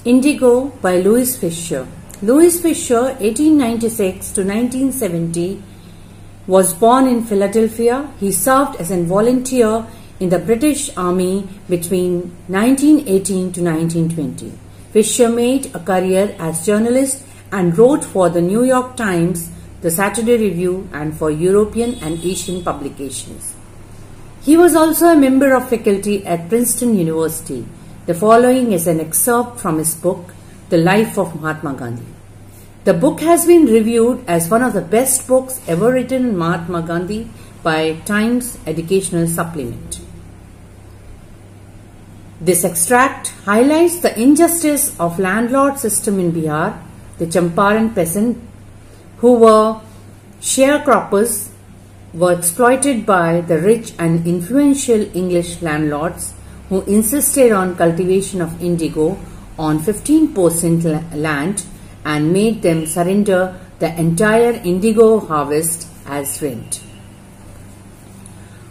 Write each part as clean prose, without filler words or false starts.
Indigo by Louis Fisher. Louis Fisher, 1896 to 1970, was born in Philadelphia. He served as a volunteer in the British Army between 1918 to 1920. Fisher made a career as journalist and wrote for the New York Times, the Saturday Review, and for European and Asian publications. He was also a member of faculty at Princeton University. The following is an excerpt from his book, The Life of Mahatma Gandhi. The book has been reviewed as one of the best books ever written on Mahatma Gandhi by Times Educational Supplement. This extract highlights the injustice of landlord system in Bihar. The Champaran peasants, who were sharecroppers, were exploited by the rich and influential English landlords who insisted on cultivation of indigo on 15% land and made them surrender the entire indigo harvest as rent.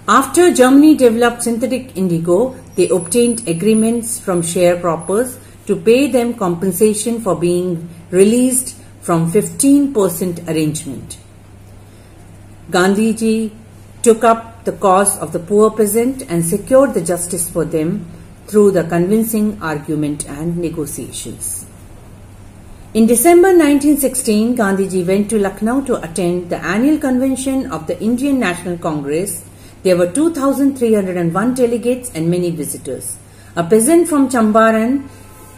After Germany developed synthetic indigo, they obtained agreements from sharecroppers to pay them compensation for being released from 15% arrangement. Gandhiji took up the cause of the poor peasant and secured the justice for them through the convincing argument and negotiations. In December 1916, Gandhiji went to Lucknow to attend the annual convention of the Indian National Congress. There were 2,301 delegates and many visitors. A peasant from Champaran,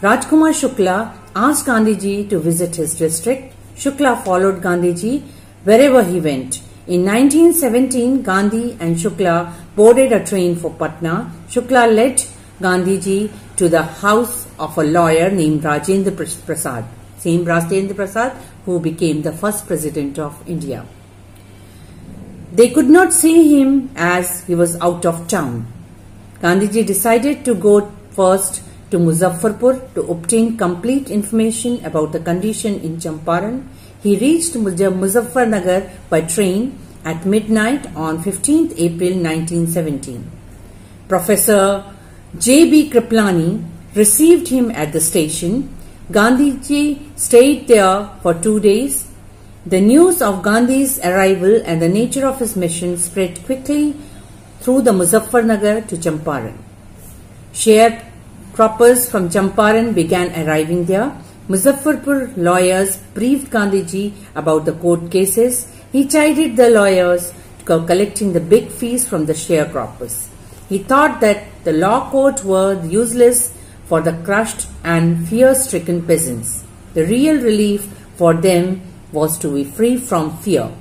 Rajkumar Shukla, asked Gandhiji to visit his district. Shukla followed Gandhiji wherever he went. In 1917, Gandhi and Shukla boarded a train for Patna. Shukla led Gandhiji to the house of a lawyer named Rajendra Prasad, same Rajendra Prasad who became the first president of India. They could not see him as he was out of town. Gandhiji decided to go first to Muzaffarpur to obtain complete information about the condition in Champaran. He reached Muzaffarnagar by train at midnight on 15th April 1917. Professor J.B. Kriplani received him at the station. Gandhiji stayed there for 2 days. The news of Gandhi's arrival and the nature of his mission spread quickly through the Muzaffarnagar to Champaran. Sharecroppers from Champaran began arriving there. Muzaffarpur lawyers briefed Gandhiji about the court cases. He chided the lawyers for collecting the big fees from the sharecroppers. He thought that the law court were useless for the crushed and fear-stricken peasants. The real relief for them was to be free from fear.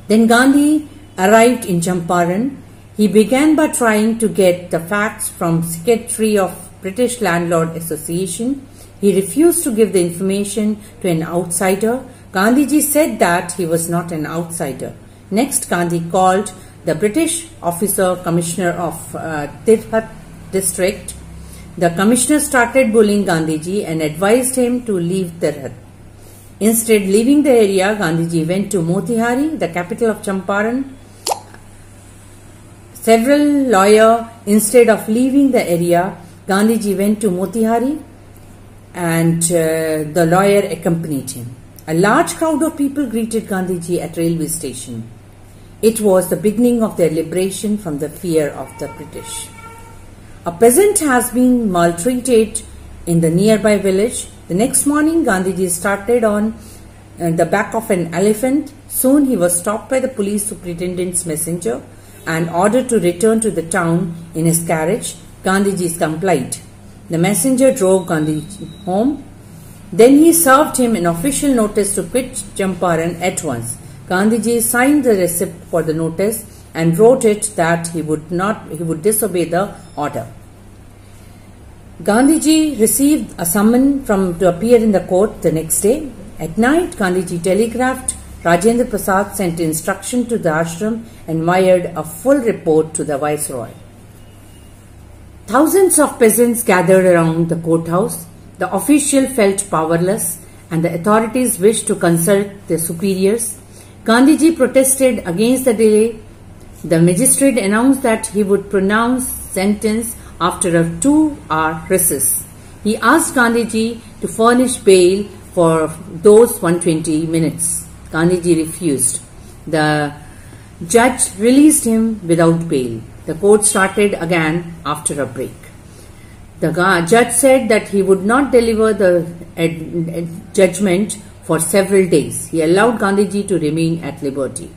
Then Gandhi arrived in Champaran. He began by trying to get the facts from Secretary of British Landlord Association. He refused to give the information to an outsider. Gandhiji said that he was not an outsider. Next, Gandhi called the British officer commissioner of Tirhat district. The commissioner started bullying Gandhiji and advised him to leave Tirhat. Instead, leaving the area, Gandhiji went to Motihari, the capital of Champaran. Several lawyers, instead of leaving the area, Gandhiji went to Motihari and the lawyer accompanied him. A large crowd of people greeted Gandhiji at railway station. It was the beginning of their liberation from the fear of the British. A peasant has been maltreated in the nearby village. The next morning, Gandhiji started on the back of an elephant. Soon he was stopped by the police superintendent's messenger and ordered to return to the town in his carriage. Gandhiji complied. The messenger drove Gandhiji home. Then he served him an official notice to quit Champaran at once. Gandhiji signed the receipt for the notice and wrote it that he would disobey the order. Gandhiji received a summons to appear in the court the next day. At night, Gandhiji telegraphed. Rajendra Prasad sent instruction to the ashram and wired a full report to the viceroy. Thousands of peasants gathered around the courthouse. The official felt powerless and the authorities wished to consult their superiors. Gandhiji protested against the delay. The magistrate announced that he would pronounce sentence after a 2-hour recess. He asked Gandhiji to furnish bail for those 120 minutes. Gandhiji refused. The judge released him without bail. The court started again after a break. The judge said that he would not deliver the judgment for several days. He allowed Gandhiji to remain at liberty.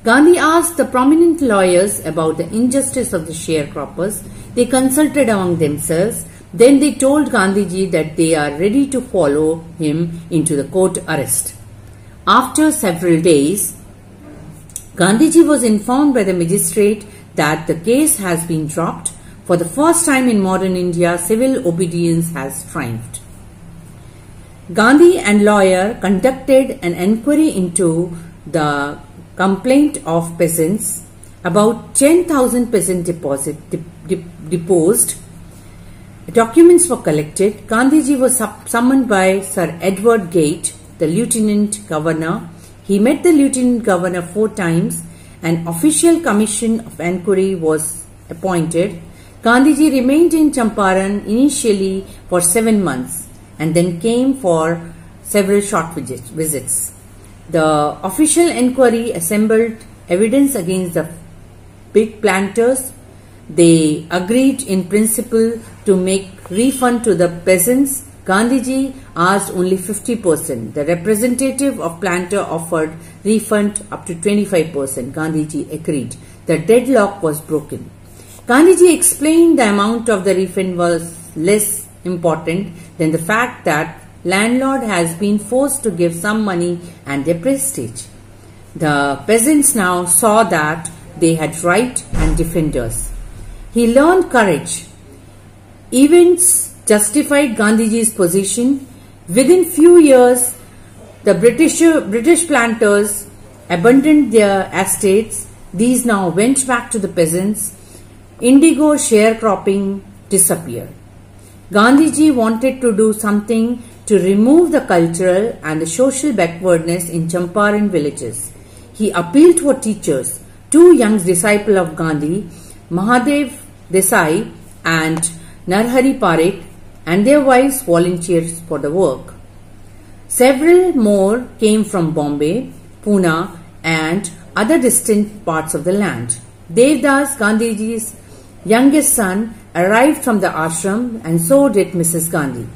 Gandhi asked the prominent lawyers about the injustice of the sharecroppers. They consulted among themselves. Then they told Gandhiji that they are ready to follow him into the court arrest. After several days, Gandhiji was informed by the magistrate that the case has been dropped. For the first time in modern India, civil obedience has triumphed. Gandhi and lawyer conducted an enquiry into the complaint of peasants. About 10,000 peasants deposed. Documents were collected. Gandhiji was summoned by Sir Edward Gate, the Lieutenant Governor. He met the Lieutenant Governor 4 times. An official commission of enquiry was appointed. Gandhiji remained in Champaran initially for 7 months and then came for several short visits. The official enquiry assembled evidence against the big planters. They agreed in principle to make refund to the peasants. Gandhiji asked only 50%. The representative of planter offered refund up to 25%. Gandhiji agreed. The deadlock was broken. Gandhiji explained the amount of the refund was less important than the fact that landlord has been forced to give some money and their prestige. The peasants now saw that they had right and defenders. He learned courage. Events justified Gandhiji's position. Within few years, the British planters abandoned their estates. These now went back to the peasants. Indigo sharecropping disappeared. Gandhiji wanted to do something to remove the cultural and the social backwardness in Champaran villages. He appealed for teachers. 2 young disciples of Gandhi, Mahadev Desai and Narhari Parekh, and their wives volunteered for the work. Several more came from Bombay, Pune and other distant parts of the land. Devdas, Gandhiji's youngest son, arrived from the ashram and so did Mrs. Gandhi.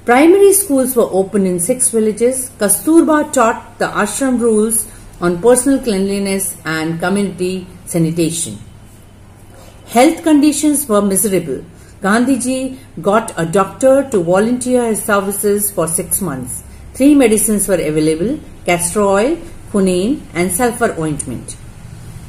Primary schools were opened in 6 villages. Kasturba taught the ashram rules on personal cleanliness and community sanitation. Health conditions were miserable. Gandhiji got a doctor to volunteer his services for 6 months. 3 medicines were available: castor oil, quinine and sulfur ointment.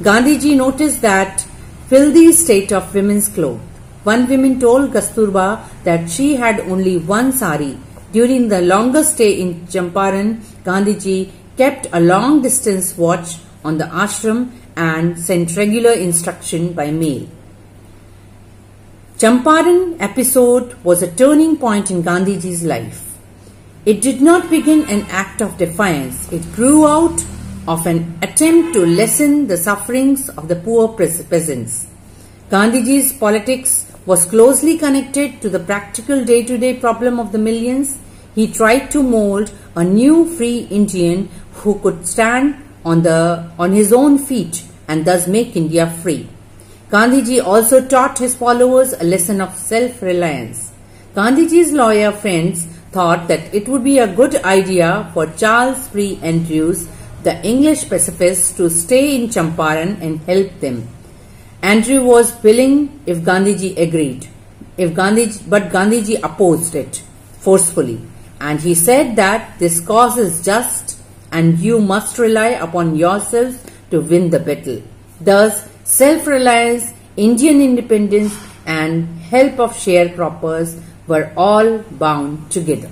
Gandhiji noticed that filthy state of women's clothes. One woman told Kasturba that she had only 1 sari. During the longest stay in Champaran, Gandhiji kept a long distance watch on the ashram and sent regular instruction by mail. Champaran episode was a turning point in Gandhiji's life. It did not begin an act of defiance. It grew out of an attempt to lessen the sufferings of the poor peasants. Gandhiji's politics was closely connected to the practical day-to-day problem of the millions. He tried to mold a new free Indian who could stand on his own feet and thus make India free. Gandhiji also taught his followers a lesson of self-reliance. Gandhiji's lawyer friends thought that it would be a good idea for Charles Free Andrews, the English pacifist, to stay in Champaran and help them. Andrew was willing if Gandhiji agreed, but Gandhiji opposed it forcefully, and he said that this cause is just and you must rely upon yourselves to win the battle. Thus, self-reliance, Indian independence and help of sharecroppers were all bound together.